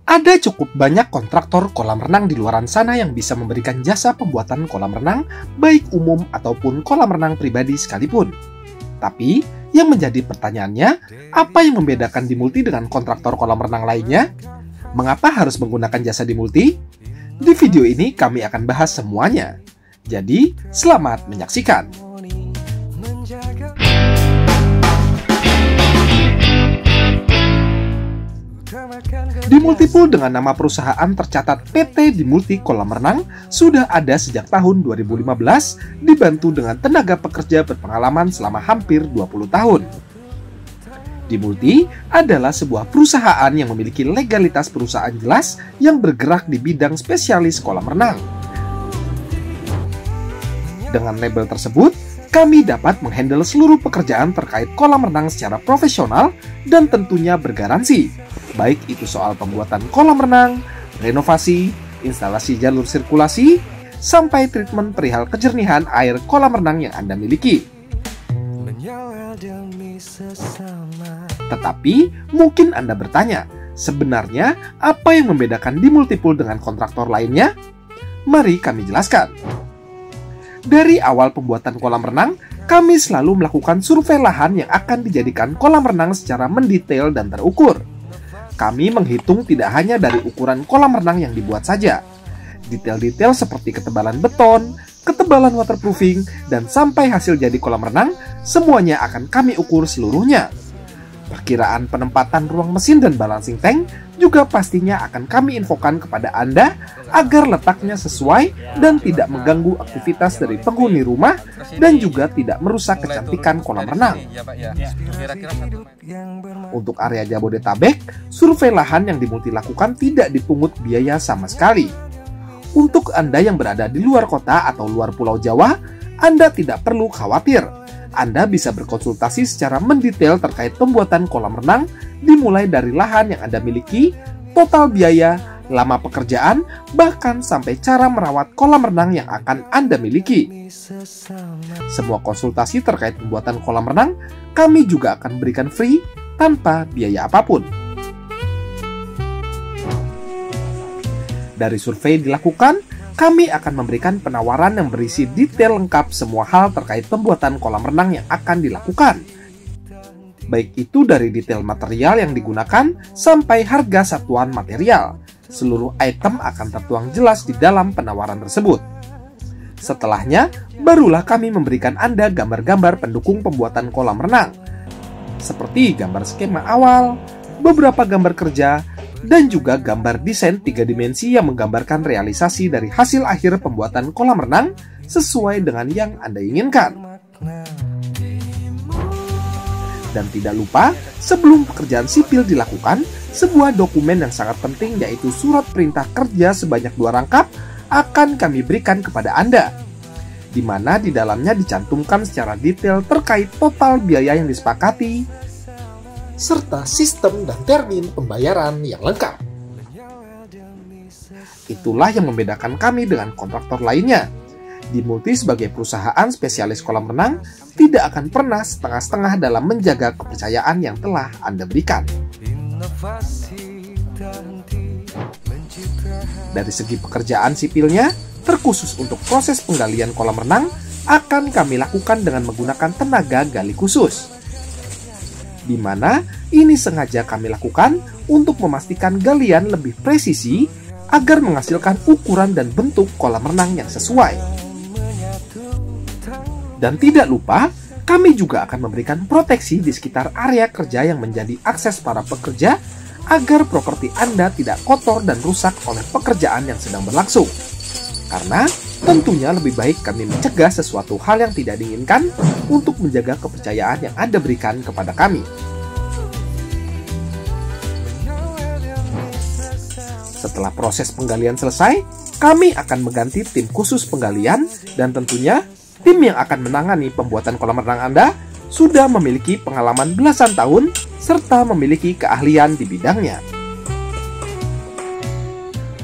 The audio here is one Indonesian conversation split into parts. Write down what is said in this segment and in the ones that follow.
Ada cukup banyak kontraktor kolam renang di luaran sana yang bisa memberikan jasa pembuatan kolam renang, baik umum ataupun kolam renang pribadi sekalipun. Tapi, yang menjadi pertanyaannya, apa yang membedakan Dimulti dengan kontraktor kolam renang lainnya? Mengapa harus menggunakan jasa Dimulti? Di video ini kami akan bahas semuanya. Jadi, selamat menyaksikan. Dimultipool dengan nama perusahaan tercatat PT Dimulti Kolam Renang sudah ada sejak tahun 2015, dibantu dengan tenaga pekerja berpengalaman selama hampir 20 tahun. Dimulti adalah sebuah perusahaan yang memiliki legalitas perusahaan jelas yang bergerak di bidang spesialis kolam renang. Dengan label tersebut, kami dapat menghandle seluruh pekerjaan terkait kolam renang secara profesional dan tentunya bergaransi, baik itu soal pembuatan kolam renang, renovasi, instalasi jalur sirkulasi, sampai treatment perihal kejernihan air kolam renang yang Anda miliki. Tetapi, mungkin Anda bertanya, sebenarnya apa yang membedakan Dimultipool dengan kontraktor lainnya? Mari kami jelaskan. Dari awal pembuatan kolam renang, kami selalu melakukan survei lahan yang akan dijadikan kolam renang secara mendetail dan terukur. Kami menghitung tidak hanya dari ukuran kolam renang yang dibuat saja. Detail-detail seperti ketebalan beton, ketebalan waterproofing, dan sampai hasil jadi kolam renang, semuanya akan kami ukur seluruhnya. Perkiraan penempatan ruang mesin dan balancing tank juga pastinya akan kami infokan kepada Anda agar letaknya sesuai dan tidak mengganggu aktivitas dari penghuni rumah dan juga tidak merusak kecantikan kolam renang. Untuk area Jabodetabek, survei lahan yang Dimulti lakukan tidak dipungut biaya sama sekali. Untuk Anda yang berada di luar kota atau luar Pulau Jawa, Anda tidak perlu khawatir. Anda bisa berkonsultasi secara mendetail terkait pembuatan kolam renang, dimulai dari lahan yang Anda miliki, total biaya, lama pekerjaan, bahkan sampai cara merawat kolam renang yang akan Anda miliki. Semua konsultasi terkait pembuatan kolam renang, kami juga akan berikan free tanpa biaya apapun. Dari survei dilakukan, kami akan memberikan penawaran yang berisi detail lengkap semua hal terkait pembuatan kolam renang yang akan dilakukan. Baik itu dari detail material yang digunakan sampai harga satuan material. Seluruh item akan tertuang jelas di dalam penawaran tersebut. Setelahnya, barulah kami memberikan Anda gambar-gambar pendukung pembuatan kolam renang. Seperti gambar skema awal, beberapa gambar kerja, dan juga gambar desain 3 dimensi yang menggambarkan realisasi dari hasil akhir pembuatan kolam renang sesuai dengan yang Anda inginkan. Dan tidak lupa, sebelum pekerjaan sipil dilakukan, sebuah dokumen yang sangat penting yaitu surat perintah kerja sebanyak 2 rangkap akan kami berikan kepada Anda, di mana di dalamnya dicantumkan secara detail terkait total biaya yang disepakati, serta sistem dan termin pembayaran yang lengkap. Itulah yang membedakan kami dengan kontraktor lainnya. Dimulti sebagai perusahaan spesialis kolam renang tidak akan pernah setengah-setengah dalam menjaga kepercayaan yang telah Anda berikan. Dari segi pekerjaan sipilnya, terkhusus untuk proses penggalian kolam renang, akan kami lakukan dengan menggunakan tenaga gali khusus, di mana ini sengaja kami lakukan untuk memastikan galian lebih presisi agar menghasilkan ukuran dan bentuk kolam renang yang sesuai. Dan tidak lupa, kami juga akan memberikan proteksi di sekitar area kerja yang menjadi akses para pekerja agar properti Anda tidak kotor dan rusak oleh pekerjaan yang sedang berlangsung. Karena tentunya lebih baik kami mencegah sesuatu hal yang tidak diinginkan untuk menjaga kepercayaan yang Anda berikan kepada kami. Setelah proses penggalian selesai, kami akan mengganti tim khusus penggalian dan tentunya tim yang akan menangani pembuatan kolam renang Anda sudah memiliki pengalaman belasan tahun serta memiliki keahlian di bidangnya.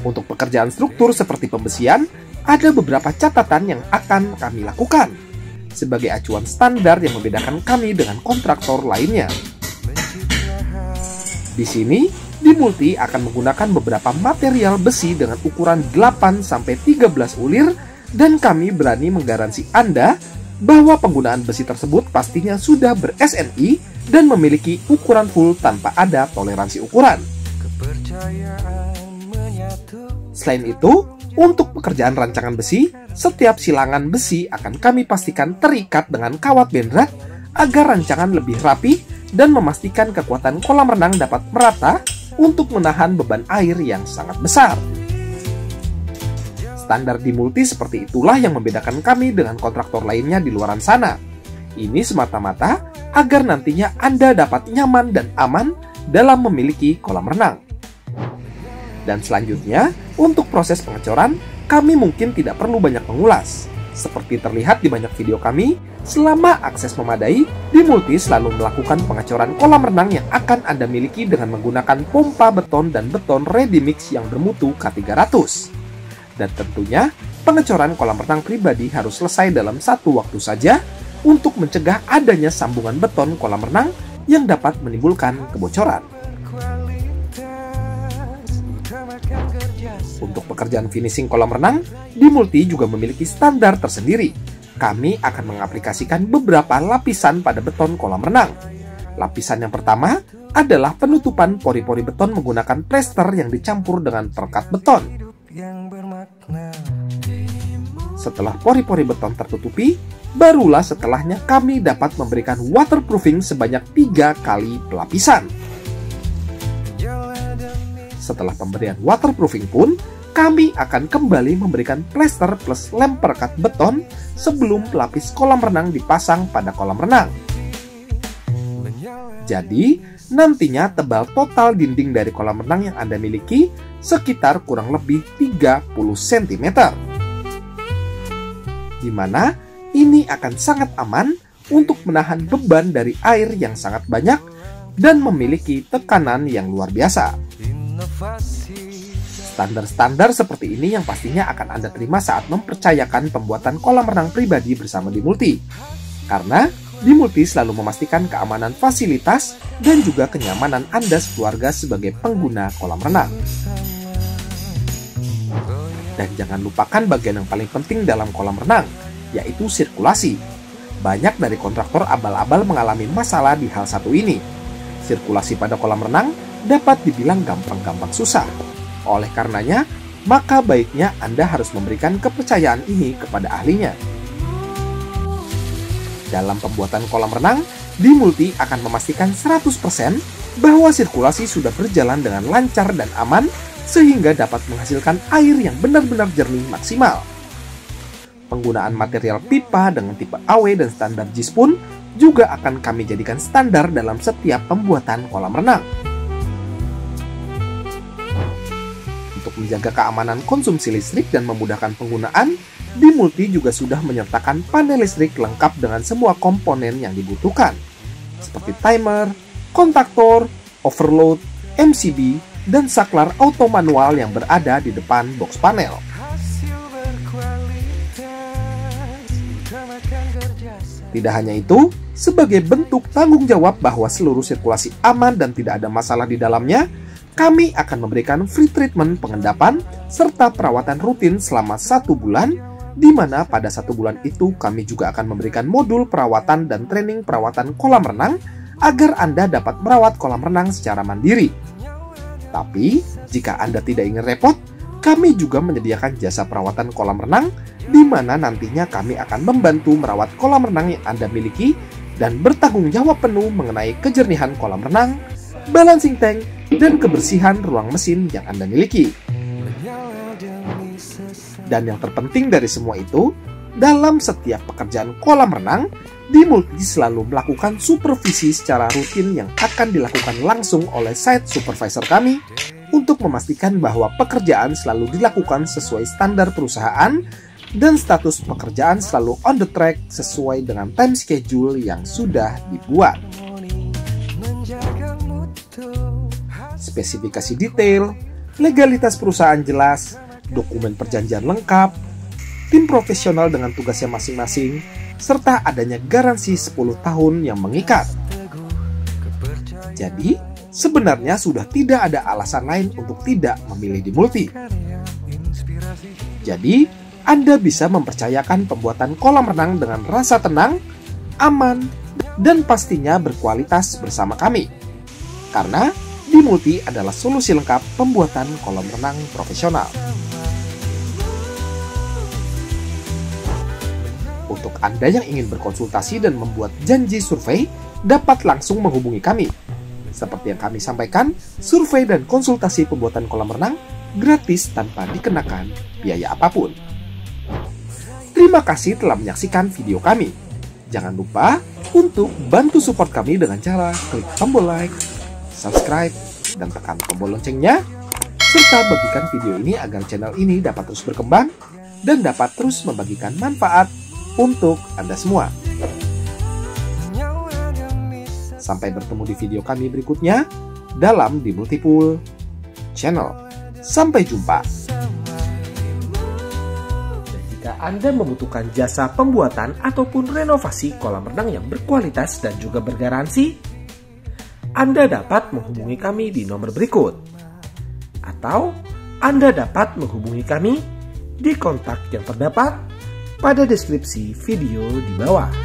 Untuk pekerjaan struktur seperti pembesian, ada beberapa catatan yang akan kami lakukan sebagai acuan standar yang membedakan kami dengan kontraktor lainnya. Di sini, Dimulti akan menggunakan beberapa material besi dengan ukuran 8-13 ulir, dan kami berani menggaransi Anda bahwa penggunaan besi tersebut pastinya sudah ber-SNI dan memiliki ukuran full tanpa ada toleransi ukuran. Selain itu, untuk pekerjaan rancangan besi, setiap silangan besi akan kami pastikan terikat dengan kawat benrat agar rancangan lebih rapi dan memastikan kekuatan kolam renang dapat merata untuk menahan beban air yang sangat besar. Standar Dimulti seperti itulah yang membedakan kami dengan kontraktor lainnya di luaran sana. Ini semata-mata agar nantinya Anda dapat nyaman dan aman dalam memiliki kolam renang. Dan selanjutnya, untuk proses pengecoran, kami mungkin tidak perlu banyak mengulas. Seperti terlihat di banyak video kami, selama akses memadai, Dimulti selalu melakukan pengecoran kolam renang yang akan Anda miliki dengan menggunakan pompa beton dan beton ready mix yang bermutu K300. Dan tentunya, pengecoran kolam renang pribadi harus selesai dalam satu waktu saja untuk mencegah adanya sambungan beton kolam renang yang dapat menimbulkan kebocoran. Untuk pekerjaan finishing kolam renang, Dimulti juga memiliki standar tersendiri. Kami akan mengaplikasikan beberapa lapisan pada beton kolam renang. Lapisan yang pertama adalah penutupan pori-pori beton menggunakan plester yang dicampur dengan perekat beton. Setelah pori-pori beton tertutupi, barulah setelahnya kami dapat memberikan waterproofing sebanyak 3 kali pelapisan. Setelah pemberian waterproofing pun, kami akan kembali memberikan plester plus lem perekat beton sebelum pelapis kolam renang dipasang pada kolam renang. Jadi, nantinya tebal total dinding dari kolam renang yang Anda miliki sekitar kurang lebih 30 cm. Di mana ini akan sangat aman untuk menahan beban dari air yang sangat banyak dan memiliki tekanan yang luar biasa. Standar-standar seperti ini yang pastinya akan Anda terima saat mempercayakan pembuatan kolam renang pribadi bersama Dimulti. Karena Dimulti selalu memastikan keamanan fasilitas dan juga kenyamanan Anda sekeluarga sebagai pengguna kolam renang. Dan jangan lupakan bagian yang paling penting dalam kolam renang, yaitu sirkulasi. Banyak dari kontraktor abal-abal mengalami masalah di hal satu ini. Sirkulasi pada kolam renang dapat dibilang gampang-gampang susah. Oleh karenanya, maka baiknya Anda harus memberikan kepercayaan ini kepada ahlinya. Dalam pembuatan kolam renang, Dimulti akan memastikan 100% bahwa sirkulasi sudah berjalan dengan lancar dan aman, sehingga dapat menghasilkan air yang benar-benar jernih maksimal. Penggunaan material pipa dengan tipe AW dan standar JIS pun juga akan kami jadikan standar dalam setiap pembuatan kolam renang. Untuk menjaga keamanan konsumsi listrik dan memudahkan penggunaan, Dimulti juga sudah menyertakan panel listrik lengkap dengan semua komponen yang dibutuhkan, seperti timer, kontaktor, overload, MCB, dan saklar auto manual yang berada di depan box panel. Tidak hanya itu, sebagai bentuk tanggung jawab bahwa seluruh sirkulasi aman dan tidak ada masalah di dalamnya, kami akan memberikan free treatment pengendapan serta perawatan rutin selama 1 bulan, di mana pada 1 bulan itu kami juga akan memberikan modul perawatan dan training perawatan kolam renang agar Anda dapat merawat kolam renang secara mandiri. Tapi, jika Anda tidak ingin repot, kami juga menyediakan jasa perawatan kolam renang, di mana nantinya kami akan membantu merawat kolam renang yang Anda miliki dan bertanggung jawab penuh mengenai kejernihan kolam renang, balancing tank, dan kebersihan ruang mesin yang Anda miliki. Dan yang terpenting dari semua itu, dalam setiap pekerjaan kolam renang, Dimulti selalu melakukan supervisi secara rutin yang akan dilakukan langsung oleh site supervisor kami untuk memastikan bahwa pekerjaan selalu dilakukan sesuai standar perusahaan dan status pekerjaan selalu on the track sesuai dengan time schedule yang sudah dibuat. Spesifikasi detail, legalitas perusahaan jelas, dokumen perjanjian lengkap, tim profesional dengan tugasnya masing-masing, serta adanya garansi 10 tahun yang mengikat. Jadi, sebenarnya sudah tidak ada alasan lain untuk tidak memilih Dimulti. Jadi, Anda bisa mempercayakan pembuatan kolam renang dengan rasa tenang, aman, dan pastinya berkualitas bersama kami. Karena Dimulti adalah solusi lengkap pembuatan kolam renang profesional. Untuk Anda yang ingin berkonsultasi dan membuat janji survei, dapat langsung menghubungi kami. Seperti yang kami sampaikan, survei dan konsultasi pembuatan kolam renang gratis tanpa dikenakan biaya apapun. Terima kasih telah menyaksikan video kami. Jangan lupa untuk bantu support kami dengan cara klik tombol like, subscribe, dan tekan tombol loncengnya, serta bagikan video ini agar channel ini dapat terus berkembang dan dapat terus membagikan manfaat untuk Anda semua. Sampai bertemu di video kami berikutnya dalam Dimultipool Channel. Sampai jumpa. Dan jika Anda membutuhkan jasa pembuatan ataupun renovasi kolam renang yang berkualitas dan juga bergaransi, Anda dapat menghubungi kami di nomor berikut. Atau Anda dapat menghubungi kami di kontak yang terdapat pada deskripsi video di bawah.